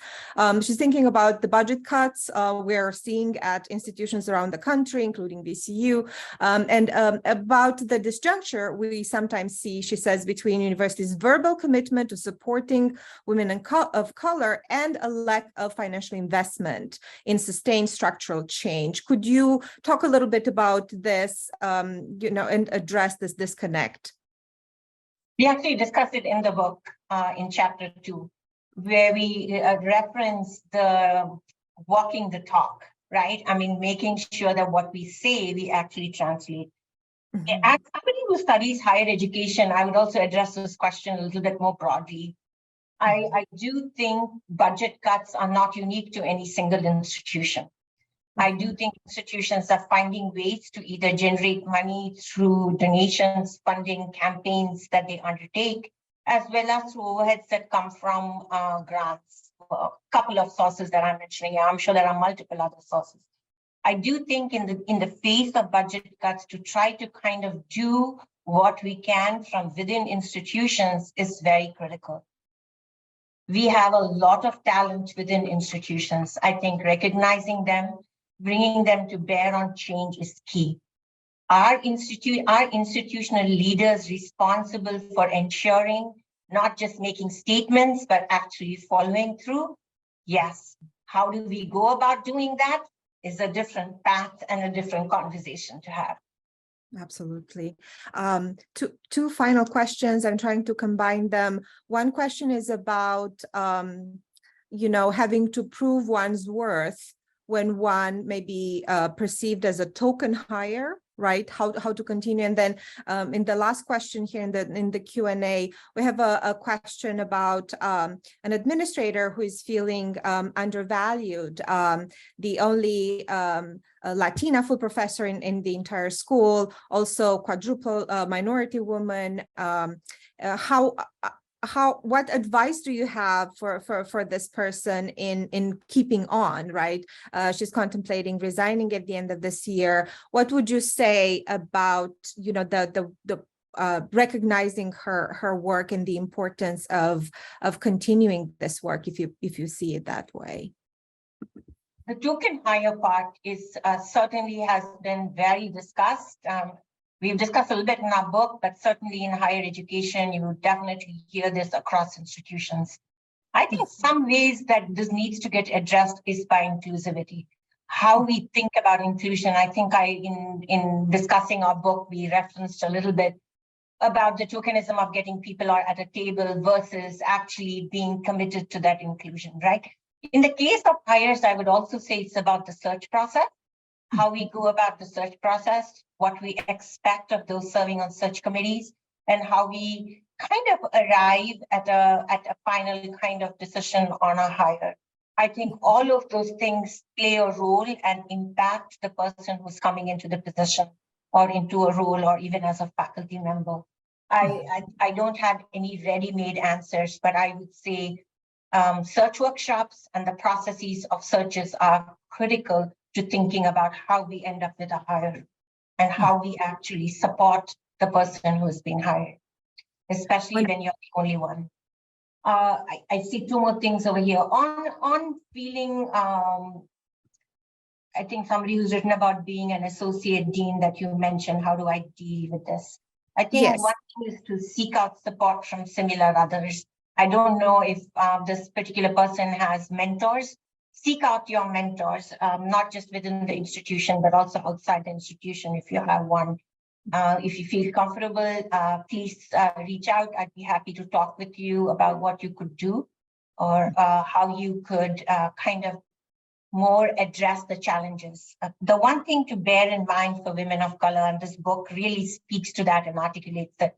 S1: She's thinking about the budget cuts we're seeing at institutions around the country, including VCU, and about the disjuncture we sometimes see, she says, between universities' verbal commitment to supporting women of color and a lack of financial investment in sustained structural change. Could you talk a little bit about this, and address this disconnect?
S2: We actually discussed it in the book in chapter 2, where we reference the walking the talk, right? I mean, making sure that what we say, we actually translate. Mm-hmm. As somebody who studies higher education, I would also address this question a little bit more broadly. I do think budget cuts are not unique to any single institution. I do think institutions are finding ways to either generate money through donations, funding, campaigns that they undertake, as well as through overheads that come from grants. A couple of sources that I'm mentioning. I'm sure there are multiple other sources. I do think in the face of budget cuts, to try to kind of do what we can from within institutions is very critical. We have a lot of talent within institutions. I think recognizing them, bringing them to bear on change is key. Are institutional leaders responsible for ensuring not just making statements, but actually following through? Yes. How do we go about doing that is a different path and a different conversation to have.
S1: Absolutely. Two final questions. I'm trying to combine them. One question is about, having to prove one's worth when one may be perceived as a token hire, right? How to continue. And then in the last question here in the Q&A, we have a question about an administrator who is feeling undervalued. The only Latina full professor in the entire school, also quadruple minority woman. What advice do you have for this person in keeping on, right? She's contemplating resigning at the end of this year. What would you say about, the recognizing her work and the importance of continuing this work, if you see it that way?
S2: The token hire part is certainly has been very discussed. We've discussed a little bit in our book, but certainly in higher education, you will definitely hear this across institutions. I think some ways that this needs to get addressed is by inclusivity. How we think about inclusion. I think in discussing our book, we referenced a little bit about the tokenism of getting people at a table versus actually being committed to that inclusion, right? In the case of hires, I would also say it's about the search process, how we go about the search process, what we expect of those serving on search committees, and how we kind of arrive at a final kind of decision on a hire. I think all of those things play a role and impact the person who's coming into the position or into a role or even as a faculty member. I don't have any ready-made answers, but I would say search workshops and the processes of searches are critical to thinking about how we end up with a hire and how we actually support the person who is being hired, especially when you're the only one. I see 2 more things over here. On feeling, I think somebody who's written about being an associate dean that you mentioned, how do I deal with this? I think yes. One thing is to seek out support from similar others. I don't know if this particular person has mentors. Seek out your mentors, not just within the institution, but also outside the institution if you have one. If you feel comfortable, please reach out. I'd be happy to talk with you about what you could do or how you could kind of more address the challenges. The one thing to bear in mind for women of color, and this book really speaks to that and articulates that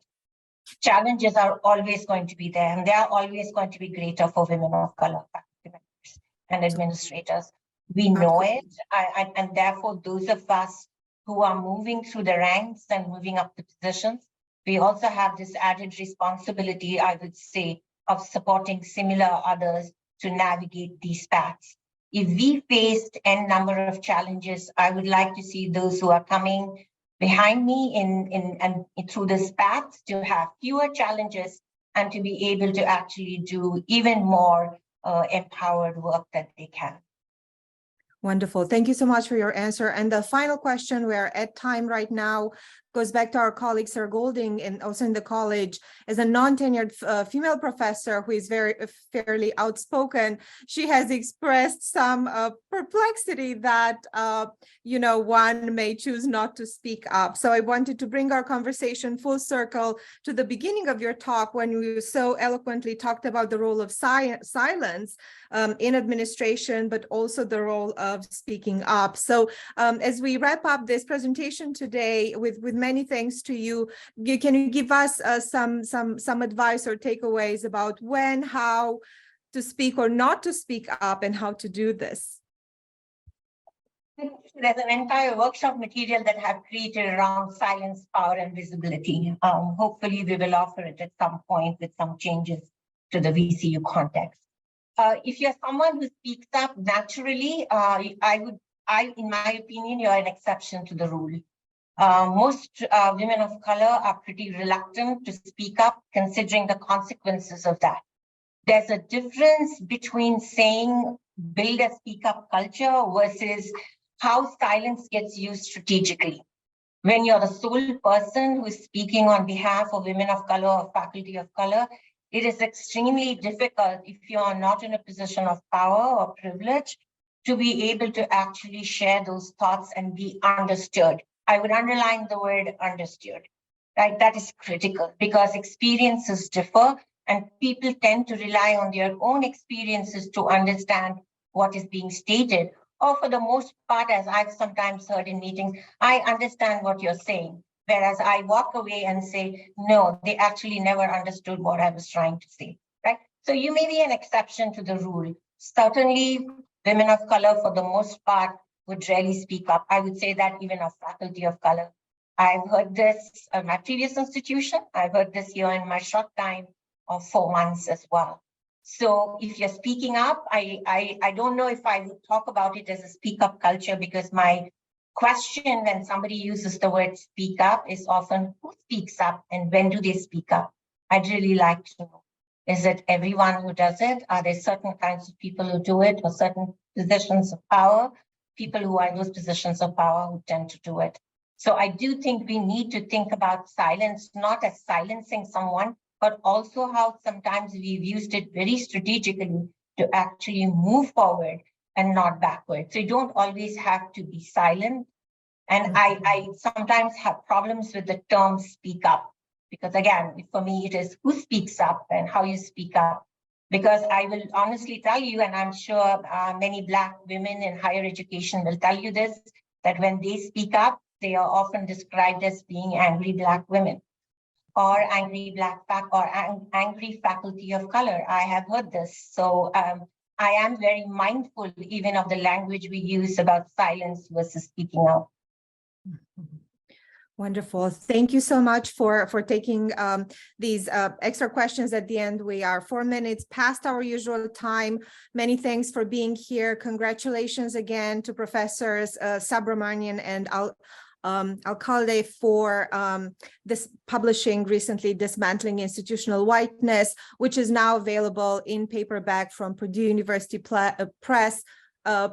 S2: challenges are always going to be there, and they are always going to be greater for women of color faculty members. and administrators. We know it, and therefore those of us who are moving through the ranks and moving up the positions, we also have this added responsibility, I would say, of supporting similar others to navigate these paths. If we faced n number of challenges, I would like to see those who are coming behind me and through this path to have fewer challenges and to be able to actually do even more empowered work that they can.
S1: Wonderful. Thank you so much for your answer. And the final question, we're at time right now, goes back to our colleague, Sarah Golding, and also in the college, as a non-tenured female professor who is very fairly outspoken. She has expressed some perplexity that, one may choose not to speak up. So I wanted to bring our conversation full circle to the beginning of your talk when you so eloquently talked about the role of silence in administration, but also the role of speaking up. So as we wrap up this presentation today with many thanks to you, can you give us some advice or takeaways about when, how to speak or not to speak up and how to do this?
S2: There's an entire workshop material that I've created around silence, power, and visibility. Hopefully we will offer it at some point with some changes to the VCU context. If you're someone who speaks up naturally, in my opinion, you're an exception to the rule. Most women of color are pretty reluctant to speak up, considering the consequences of that. There's a difference between saying build a speak up culture versus how silence gets used strategically. When you're the sole person who is speaking on behalf of women of color or faculty of color, it is extremely difficult if you are not in a position of power or privilege to be able to actually share those thoughts and be understood. I would underline the word understood, right? That is critical because experiences differ and people tend to rely on their own experiences to understand what is being stated. Or for the most part, as I've sometimes heard in meetings, I understand what you're saying. Whereas I walk away and say, no, they actually never understood what I was trying to say, right? So you may be an exception to the rule. Certainly, women of color, for the most part, would rarely speak up. I would say that even of faculty of color. I've heard this at my previous institution. I've heard this here in my short time of 4 months as well. So if you're speaking up, I don't know if I would talk about it as a speak up culture, because my question when somebody uses the word speak up is often who speaks up and when do they speak up? I'd really like to know. Is it everyone who does it? Are there certain kinds of people who do it, or certain positions of power? People who are in those positions of power who tend to do it. So I do think we need to think about silence, not as silencing someone, but also how sometimes we've used it very strategically to actually move forward and not backward. So you don't always have to be silent. And I sometimes have problems with the term speak up, because again, for me, it is who speaks up and how you speak up. Because I will honestly tell you, and I'm sure many Black women in higher education will tell you this, that when they speak up, they are often described as being angry Black women, or angry angry faculty of color. I have heard this. So I am very mindful even of the language we use about silence versus speaking out.
S1: Wonderful. Thank you so much for taking these extra questions at the end. We are 4 minutes past our usual time. Many thanks for being here. Congratulations again to Professors Subramaniam and Alcalde for this publishing recently Dismantling Institutional Whiteness, which is now available in paperback from Purdue University Press.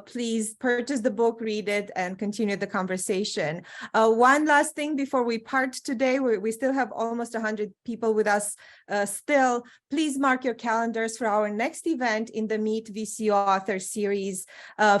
S1: Please purchase the book, read it, and continue the conversation. One last thing before we part today, we still have almost 100 people with us still. Please mark your calendars for our next event in the Meet VCU Author Series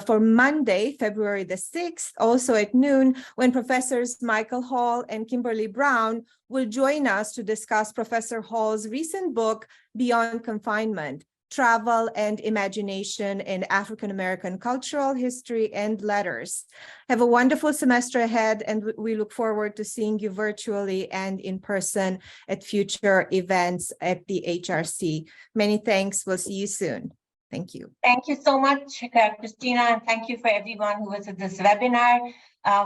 S1: for Monday, February the 6th, also at noon, when Professors Michael Hall and Kimberly Brown will join us to discuss Professor Hall's recent book, Beyond Confinement: Travel and Imagination in African-American Cultural History and Letters. Have a wonderful semester ahead, and we look forward to seeing you virtually and in person at future events at the HRC. Many thanks. We'll see you soon. Thank you.
S2: Thank you so much, Cristina, and thank you for everyone who was at this webinar.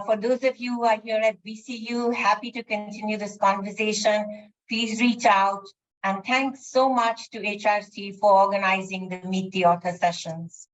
S2: For those of you who are here at VCU, happy to continue this conversation. Please reach out. And thanks so much to HRC for organizing the Meet the Author sessions.